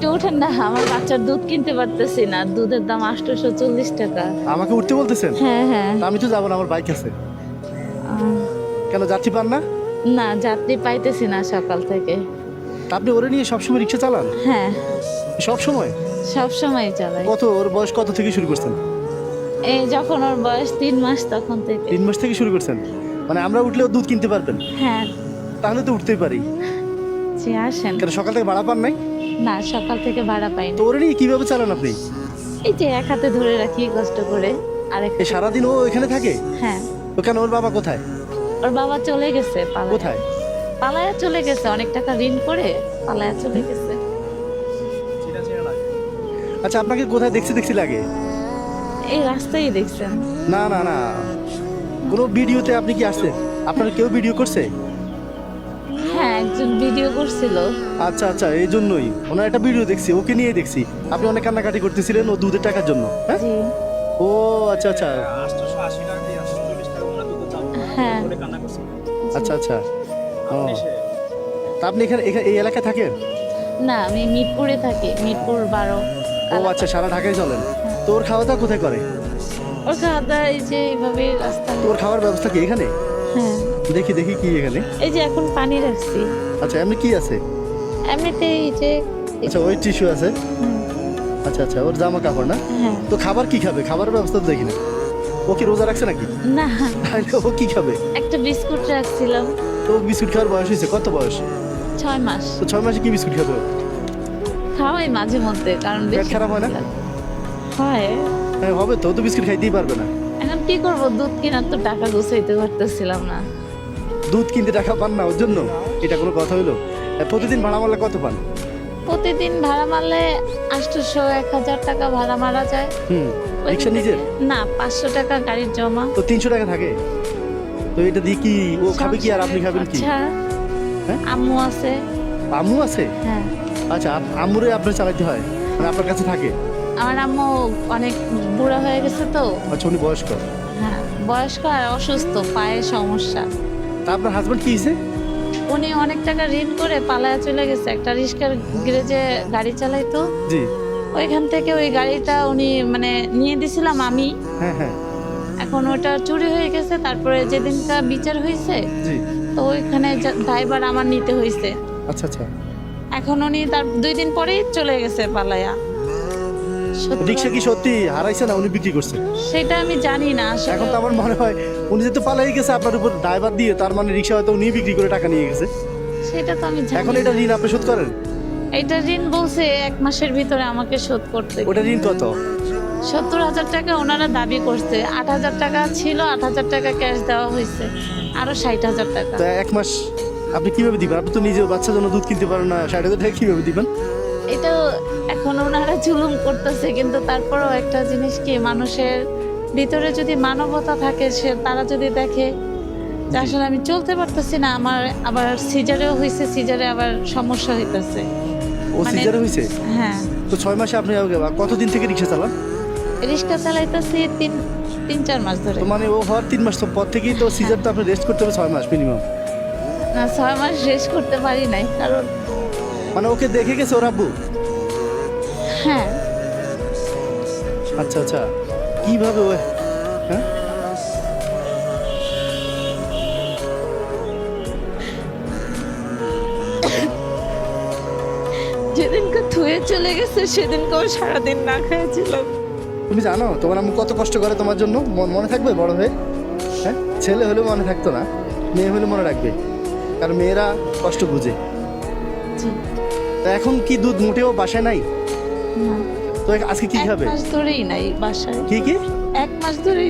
একটু উঠেন না, আমার বাচ্চার দুধ কিনতে পারতেছি না, দুধের দাম 840 টাকা। আমাকে উঠতে বলতেছেন? হ্যাঁ হ্যাঁ। তা আমি তো যাবো না, আমার বাইক আছে। কেন যাত্রী পান না? না, যাত্রী পাইতেছি না সকাল থেকে। তা আপনি ওরে নিয়ে সবসময় রিক্সা চালান? হ্যাঁ, সব সময়? সব সময় চালাই। কত ওর বয়স কত থেকে শুরু করছেন? এই যখন ওর বয়স 3 মাস তখন থেকে। 3 মাস থেকে শুরু করছেন? মানে আমরা উঠলেও দুধ কিনতে পারবেন? হ্যাঁ। তাহলে তো উঠতেই পারি। জি আসেন। কেন সকাল থেকে ভাড়া পান নাই? না, সকাল থেকে ভাড়া পাইনি। তো ওরে নিয়ে কিভাবে চালান আপনি? এই যে এক হাতে ধরে রাখি কষ্ট করে, আরেক এই সারাদিন ও এখানে থাকে? হ্যাঁ। তো কেন ওর বাবা কোথায়? ওর বাবা চলে গেছে পালায়া। কোথায়? পালায়া চলে গেছে, অনেক টাকা ঋণ করে পালায়া চলে গেছে। আচ্ছা, আপনাকে কোথায় দেখছি লাগে? এই রাস্তায় দেখছেন? না না না, কোনো ভিডিওতে আপনি কি আসছেন? আপনার কেউ ভিডিও করছে? হ্যাঁ, একজন ভিডিও করছিল। আচ্ছা আচ্ছা, এই জন্যই ওনার একটা ভিডিও দেখছি, ওকে নিয়ে দেখছি আপনি অনেক কান্নাকাটি করতেছিলেন ও দুধের টাকার জন্য। হ্যাঁ, জি। ও আচ্ছা আচ্ছা। হ্যাঁ। আচ্ছা আচ্ছা। ও, তা আপনি এখানে এই এলাকায় থাকেন? না, আমি মিরপুরে থাকি, মিরপুর 12। ও আচ্ছা, সারা ঢাকায় চলেন। তো ওর খাওয়া দাওয়া কোথায় করে? ওর খাওয়া দাওয়া এই যে এইভাবে রাস্তা। তো ওর খাওয়ার ব্যবস্থা কি এখানে? হ্যাঁ। দেখি দেখি কি এখানে। এই যে এখন পানি রাখছি। আচ্ছা, এমনি কি আছে? এমনিতে এই যে আচ্ছা, ওই টিস্যু আছে। হুম, আচ্ছা আচ্ছা, ওর জামা কাপড় না? হ্যাঁ। তো খাবার কি খাবে? খাবারের ব্যবস্থা তো দেখি না। ও কি রোজা রাখছে নাকি? না, তাহলে ও কি খাবে? একটা বিস্কুট রাখছিলাম। তো বিস্কুট খাওয়ার বয়স হয়েছে? কত বয়স? 6 মাস। তো 6 মাসে কি বিস্কুট খাবে ও? খাওয়াই মাঝে মধ্যে, কারণ পেট বেশি খারাপ হয় না? হয়। হ্যাঁ হবে তো, ও তো বিস্কুট খাইতেই পারবে না। এখন কি করব, দুধ কেনার তো টাকা গুছাইতে পারতেছিলাম না। দুধ কিনতে টাকা পান না ওর জন্য? এটা কোনো কথা হইলো? প্রতিদিন ভাড়া মারলে কত পান? প্রতিদিন ভাড়া মারলে 800 1000 টাকা ভাড়া মারা যায়। ওইখান রিক্সা নিজের? থেকে- না, 500 টাকা গাড়ির জমা। তো 300 টাকা থাকে। তো এটা দিয়ে কি ও খাবে কি আর আপনি খাবেন কি? আচ্ছা, হ্যাঁ? আম্মু আছে। আম্মু আছে? হ্যাঁ। আচ্ছা, আম্মুরে আপনার চালাতে হয়, মানে আপনার কাছে থাকে? আমার আম্মু অনেক বুড়া হয়ে গেছে তো। আচ্ছা, উনি বয়স্ক। হ্যাঁ, বয়স্ক আর অসুস্থ, পায়ে সমস্যা। তা আপনার হাজবেন্ড কি হয়েছে? উনি অনেক টাকা ঋণ করে পালায়া চলে গেছে, একটা রিক্সার গ্যারেজে গাড়ি চালাইতো। জি। ওইখান থেকে ওই গাড়িটা উনি মানে নিয়ে দিছিলাম আমি। হ্যাঁ হ্যাঁ। এখন ওটা চুরি হয়ে গেছে, তারপরে যেদিনটা বিচার হয়েছে জি। তো ওইখানে ড্রাইভার আমার নিতে হয়েছে। আচ্ছা আচ্ছা। এখন উনি তার 2 দিন পরেই চলে গেছে পালায়া। রিক্সা কি সত্যি হারাইছে না উনি বিক্রি করছে? সেটা আমি জানি না আসলে। এখন তো আমার মনে হয় উনি যেহেতু পালাই গেছে আপনার উপর ড্রাইভার দিয়ে, তার মানে রিক্সা হয়তো উনি বিক্রি করে টাকা নিয়ে গেছে। সেটা তো আমি জানি এখন না। এটা ঋণ আপনি শোধ করেন? এটা ঋণ বলছে 1 মাসের ভিতরে আমাকে শোধ করতে। ওটা ঋণ কত? 70,000 টাকা ওনারা দাবি করছে। 8,000 টাকা ছিল, 8,000 টাকা ক্যাশ দেওয়া হয়েছে, আরো 60,000 টাকা। তো 1 মাস আপনি কিভাবে দিবেন? আপনি তো নিজে বাচ্চার জন্য দুধ কিনতে পারেন না, 60,000 টাকা কিভাবে দিবেন? এটা এখন ওনারা জুলুম করতেছে, কিন্তু তারপরেও একটা জিনিস কি, মানুষের ভিতরে যদি মানবতা থাকে, সে তারা যদি দেখে যে আসলে আমি চলতে পারতেছি না, আমার আবার সিজারেও হয়েছে, সিজারে আবার সমস্যা হইতেছে। ও সিজারে হয়েছে? হ্যাঁ। তো 6 মাসে আপনি কতদিন থেকে রিক্সা চালান? রিক্সা চালাইতেছি 3-4 মাস ধরে। তো মানে ও হওয়ার 3 মাস তো পর থেকেই তো সিজার, তো আপনি রেস্ট করতে হবে 6 মাস মিনিমাম। না, 6 মাস শেষ করতে পারি নাই, কারণ মানে ওকে দেখে গেছে ওর আব্বু? হ্যাঁ। আচ্ছা আচ্ছা, কিভাবে ও? হ্যাঁ, যেদিনকে থুয়ে চলে গেছে সেদিনকেও সারাদিন না খেয়েছিলাম। তুমি জানো তোমার আম্মু কত কষ্ট করে তোমার জন্য? মনে থাকবে বড় হয়ে? হ্যাঁ, ছেলে হলেও মনে থাকতো না, মেয়ে হলে মনে রাখবে, কারণ মেয়েরা কষ্ট বুঝে। জি। তা এখন কি দুধ মোটেও বাসায় নাই? না, তো আজকে কি 1 খাবে? মাস ধরেই নাই বাসায়। কি কি? 1 মাস ধরেই